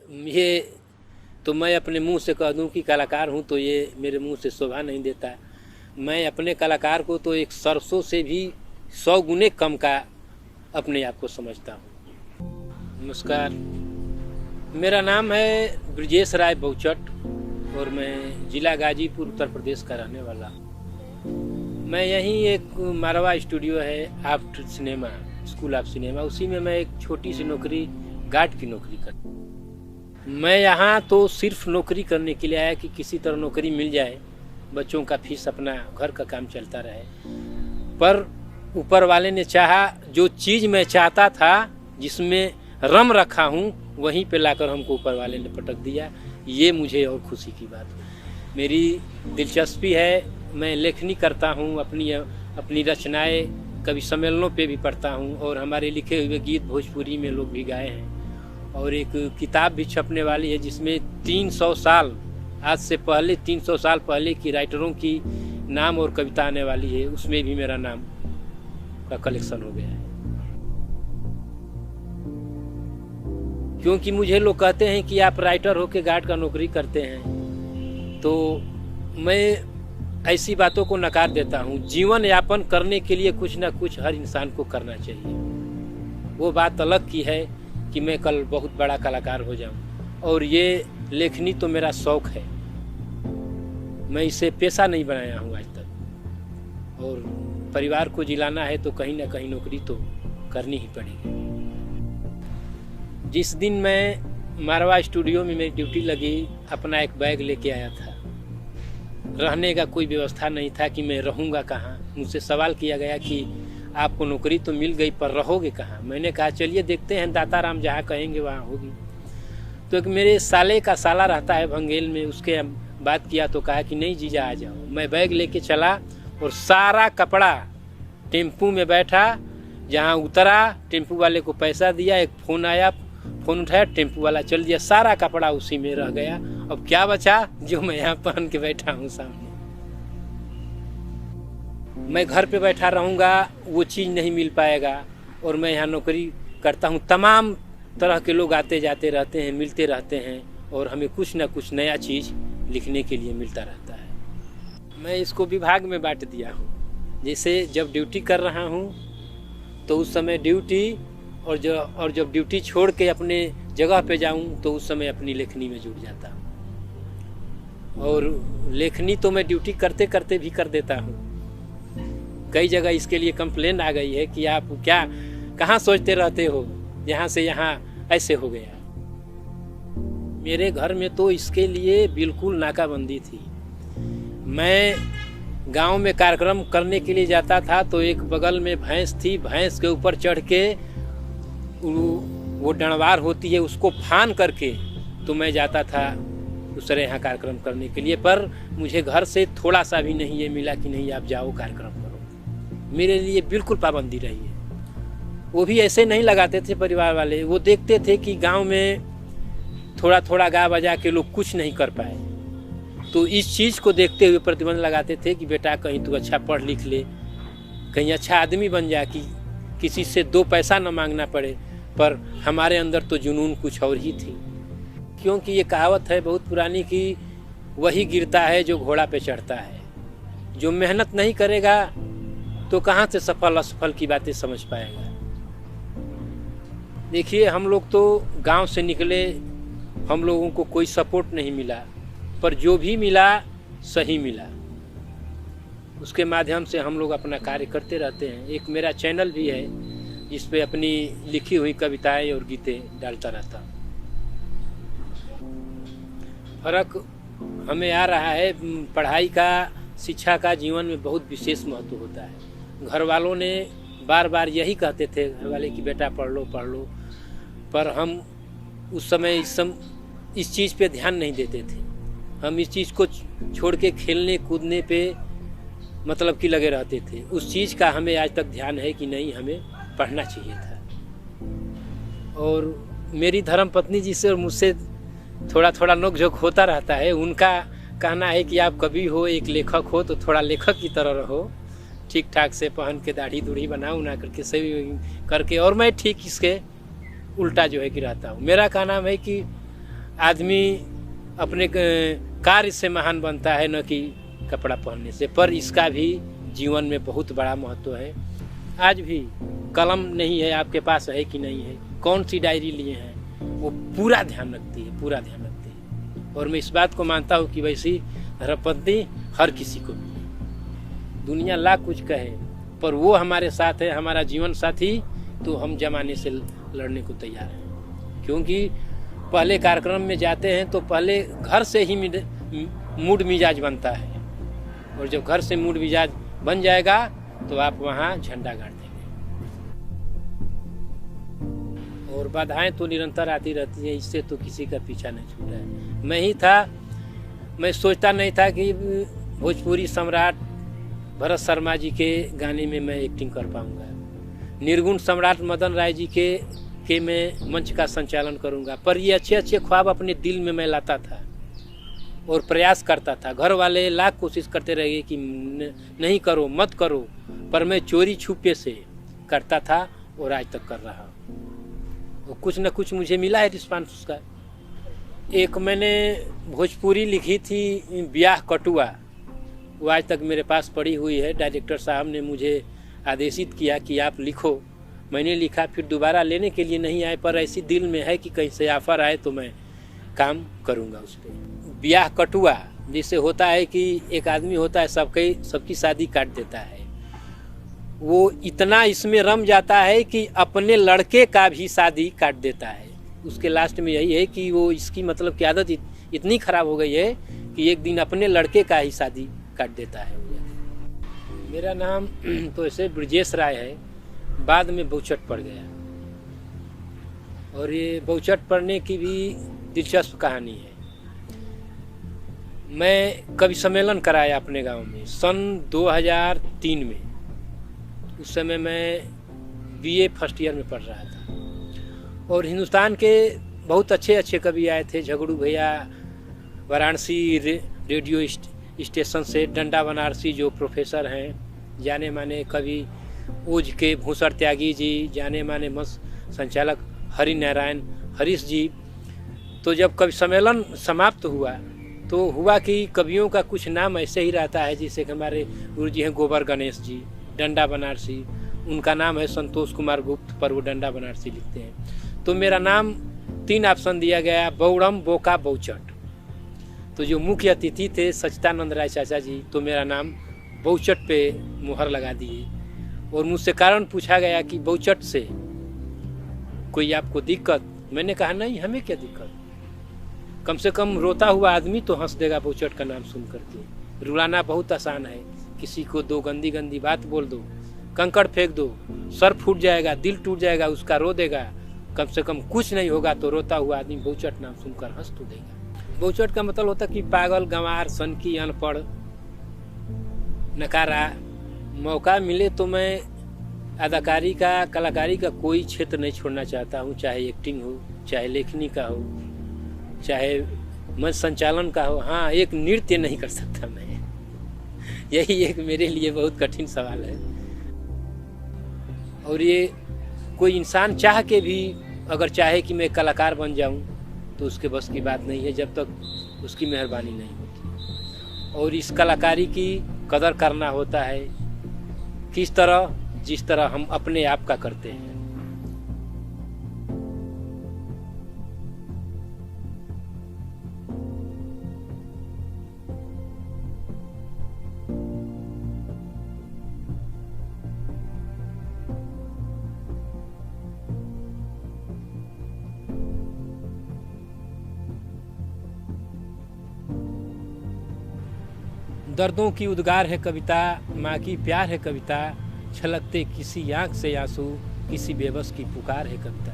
ये तो मैं अपने मुंह से कह दूं कि कलाकार हूं तो ये मेरे मुंह से शोभा नहीं देता। मैं अपने कलाकार को तो एक सरसों से भी 100 गुने कम का अपने आप को समझता हूं। नमस्कार, मेरा नाम है ब्रजेश राय बहुचट और मैं जिला गाजीपुर उत्तर प्रदेश का रहने वाला। मैं यहीं एक मारवा स्टूडियो है आफ्ट सिनेमा, स्कूल ऑफ सिनेमा, उसी में मैं एक छोटी सी नौकरी गार्ड की नौकरी करता हूँ। मैं यहाँ तो सिर्फ नौकरी करने के लिए आया कि किसी तरह नौकरी मिल जाए, बच्चों का फीस, अपना घर का काम चलता रहे। पर ऊपर वाले ने चाहा, जो चीज़ मैं चाहता था, जिसमें रम रखा हूँ, वहीं पे लाकर हमको ऊपर वाले ने पटक दिया। ये मुझे और खुशी की बात है। मेरी दिलचस्पी है, मैं लेखनी करता हूँ, अपनी रचनाएं कवि सम्मेलनों पे भी पढ़ता हूँ और हमारे लिखे हुए गीत भोजपुरी में लोग भी गाए हैं। और एक किताब भी छपने वाली है जिसमें 300 साल, आज से पहले 300 साल पहले की राइटरों की नाम और कविता आने वाली है। उसमें भी मेरा नाम का कलेक्शन हो गया है। क्योंकि मुझे लोग कहते हैं कि आप राइटर होकर गार्ड का नौकरी करते हैं, तो मैं ऐसी बातों को नकार देता हूँ। जीवन यापन करने के लिए कुछ ना कुछ हर इंसान को करना चाहिए। वो बात अलग की है कि मैं कल बहुत बड़ा कलाकार हो जाऊं, और ये लेखनी तो मेरा शौक है। मैं इसे पेशा नहीं बनाया हूं आज तक, और परिवार को जिलाना है तो कहीं ना कहीं नौकरी तो करनी ही पड़ेगी। जिस दिन मैं मारवा स्टूडियो में मेरी ड्यूटी लगी, अपना एक बैग लेके आया था। रहने का कोई व्यवस्था नहीं था कि मैं रहूँगा कहाँ। मुझसे सवाल किया गया कि आपको नौकरी तो मिल गई, पर रहोगे कहाँ? मैंने कहा चलिए देखते हैं, दाता राम जहाँ कहेंगे वहाँ होगी। तो एक मेरे साले का साला रहता है भंगेल में, उसके बात किया तो कहा कि नहीं जीजा आ जाओ। मैं बैग लेके चला और सारा कपड़ा टेम्पू में बैठा, जहाँ उतरा टेम्पू वाले को पैसा दिया, एक फ़ोन आया, फ़ोन उठाया, टेम्पू वाला चल दिया, सारा कपड़ा उसी में रह गया। अब क्या बचा? जो मैं यहाँ पहन के बैठा हूँ सामने। मैं घर पे बैठा रहूँगा, वो चीज़ नहीं मिल पाएगा। और मैं यहाँ नौकरी करता हूँ, तमाम तरह के लोग आते जाते रहते हैं, मिलते रहते हैं, और हमें कुछ ना कुछ नया चीज़ लिखने के लिए मिलता रहता है। मैं इसको विभाग में बांट दिया हूँ। जैसे जब ड्यूटी कर रहा हूँ तो उस समय ड्यूटी, और जब ड्यूटी छोड़ के अपने जगह पे जाऊँ तो उस समय अपनी लेखनी में जुट जाता हूँ। और लेखनी तो मैं ड्यूटी करते करते भी कर देता हूँ। कई जगह इसके लिए कंप्लेन आ गई है कि आप क्या कहाँ सोचते रहते हो, यहाँ से यहाँ ऐसे हो गया। मेरे घर में तो इसके लिए बिल्कुल नाकाबंदी थी। मैं गांव में कार्यक्रम करने के लिए जाता था तो एक बगल में भैंस थी, भैंस के ऊपर चढ़ के वो डंडवार होती है, उसको फान करके तो मैं जाता था दूसरे यहाँ कार्यक्रम करने के लिए। पर मुझे घर से थोड़ा सा भी नहीं ये मिला कि नहीं आप जाओ कार्यक्रम करो। मेरे लिए बिल्कुल पाबंदी रही है। वो भी ऐसे नहीं लगाते थे परिवार वाले, वो देखते थे कि गांव में थोड़ा थोड़ा गा बजा के लोग कुछ नहीं कर पाए, तो इस चीज़ को देखते हुए प्रतिबंध लगाते थे कि बेटा कहीं तू अच्छा पढ़ लिख ले, कहीं अच्छा आदमी बन जा, कि किसी से 2 पैसा न मांगना पड़े। पर हमारे अंदर तो जुनून कुछ और ही थी। क्योंकि ये कहावत है बहुत पुरानी कि वही गिरता है जो घोड़ा पे चढ़ता है। जो मेहनत नहीं करेगा तो कहाँ से सफल असफल की बातें समझ पाएगा। देखिए, हम लोग तो गांव से निकले, हम लोगों को कोई सपोर्ट नहीं मिला, पर जो भी मिला सही मिला। उसके माध्यम से हम लोग अपना कार्य करते रहते हैं। एक मेरा चैनल भी है जिस पे अपनी लिखी हुई कविताएं और गीतें डालता रहता हूँ। फर्क हमें आ रहा है, पढ़ाई का, शिक्षा का जीवन में बहुत विशेष महत्व होता है। घर वालों ने बार बार यही कहते थे, घर वाले कि बेटा पढ़ लो पढ़ लो, पर हम उस समय इस चीज़ पे ध्यान नहीं देते थे। हम इस चीज़ को छोड़ के खेलने कूदने पे मतलब कि लगे रहते थे। उस चीज़ का हमें आज तक ध्यान है कि नहीं, हमें पढ़ना चाहिए था। और मेरी धर्मपत्नी जी से और मुझसे थोड़ा थोड़ा नोक-झोंक होता रहता है। उनका कहना है कि आप कभी हो एक लेखक हो तो थोड़ा लेखक की तरह रहो, ठीक ठाक से पहन के दाढ़ी दूढ़ी बनाओ ना करके सभी करके, और मैं ठीक इसके उल्टा जो है कि रहता हूँ। मेरा कहना है कि आदमी अपने कार्य से महान बनता है, न कि कपड़ा पहनने से। पर इसका भी जीवन में बहुत बड़ा महत्व है। आज भी कलम नहीं है आपके पास, है कि नहीं है, कौन सी डायरी लिए हैं, वो पूरा ध्यान रखती है, पूरा ध्यान रखती है। और मैं इस बात को मानता हूँ कि वैसी धर्मपत्नी हर किसी को मिले। दुनिया लाख कुछ कहे, पर वो हमारे साथ है, हमारा जीवन साथी, तो हम जमाने से लड़ने को तैयार हैं। क्योंकि पहले कार्यक्रम में जाते हैं तो पहले घर से ही मूड मिजाज बनता है, और जब घर से मूड मिजाज बन जाएगा तो आप वहाँ झंडा गाड़ देंगे। और बाधाएं तो निरंतर आती रहती हैं, इससे तो किसी का पीछा नहीं छूटा है। मैं ही था, मैं सोचता नहीं था कि भोजपुरी सम्राट भरत शर्मा जी के गाने में मैं एक्टिंग कर पाऊंगा, निर्गुण सम्राट मदन राय जी के मैं मंच का संचालन करूंगा। पर ये अच्छे अच्छे ख्वाब अपने दिल में मैं लाता था और प्रयास करता था। घर वाले लाख कोशिश करते रहे कि नहीं करो, मत करो, पर मैं चोरी छुपे से करता था और आज तक कर रहा हूँ। कुछ न कुछ मुझे मिला है रिस्पांस उसका। एक मैंने भोजपुरी लिखी थी ब्याह कटुआ, वो आज तक मेरे पास पड़ी हुई है। डायरेक्टर साहब ने मुझे आदेशित किया कि आप लिखो। मैंने लिखा, फिर दोबारा लेने के लिए नहीं आए, पर ऐसी दिल में है कि कहीं से ऑफर आए तो मैं काम करूँगा उस पर। ब्याह कटुआ जिससे होता है कि एक आदमी होता है, सबकी शादी काट देता है। वो इतना इसमें रम जाता है कि अपने लड़के का भी शादी काट देता है। उसके लास्ट में यही है कि वो इसकी मतलब की आदत इतनी खराब हो गई है कि एक दिन अपने लड़के का ही शादी काट देता है। मेरा नाम तो ऐसे ब्रजेश राय है, बाद में बहुचट पड़ गया। और ये बहुचट पड़ने की भी दिलचस्प कहानी है। मैं कवि सम्मेलन कराया अपने गांव में सन 2003 में। उस समय मैं बीए फर्स्ट ईयर में पढ़ रहा था और हिंदुस्तान के बहुत अच्छे अच्छे कवि आए थे। झगड़ू भैया वाराणसी रेडियो स्टेशन से, डंडा बनारसी जो प्रोफेसर हैं, जाने माने कवि ओज के भूसर त्यागी जी, जाने माने संचालक हरि नारायण हरीश जी। तो जब कवि सम्मेलन समाप्त हुआ तो हुआ कि कवियों का कुछ नाम ऐसे ही रहता है, जैसे कि हमारे गुरु जी हैं गोबर गणेश जी, डंडा बनारसी, उनका नाम है संतोष कुमार गुप्त, पर वो डंडा बनारसी लिखते हैं। तो मेरा नाम 3 ऑप्शन दिया गया, बौड़म, बोका, बहुचट। तो जो मुख्य अतिथि थे सच्चिदानंद राय चाचा जी, तो मेरा नाम बहुचट पे मुहर लगा दिए। और मुझसे कारण पूछा गया कि बहुचट से कोई आपको दिक्कत? मैंने कहा नहीं, हमें क्या दिक्कत, कम से कम रोता हुआ आदमी तो हंस देगा बहुचट का नाम सुन करके। रुलाना बहुत आसान है, किसी को 2 गंदी गंदी बात बोल दो, कंकड़ फेंक दो, सर फूट जाएगा, दिल टूट जाएगा उसका, रो देगा। कम से कम कुछ नहीं होगा तो रोता हुआ आदमी बहुचट नाम सुनकर हंस तो देगा। बहुचट का मतलब होता कि पागल, गंवार, सनकी, अनपढ़, नकारा। मौका मिले तो मैं अदाकारी का, कलाकारी का कोई क्षेत्र नहीं छोड़ना चाहता हूँ, चाहे एक्टिंग हो, चाहे लेखनी का हो, चाहे मंच संचालन का हो। हाँ, एक नृत्य नहीं कर सकता मैं, यही एक मेरे लिए बहुत कठिन सवाल है। और ये कोई इंसान चाह के भी अगर चाहे कि मैं कलाकार बन जाऊं तो उसके बस की बात नहीं है, जब तक उसकी मेहरबानी नहीं होती। और इस कलाकारी की कदर करना होता है किस तरह, जिस तरह हम अपने आप का करते हैं। दर्दों की उद्गार है कविता, माँ की प्यार है कविता, छलकते किसी आँख से आंसू, किसी बेबस की पुकार है कविता।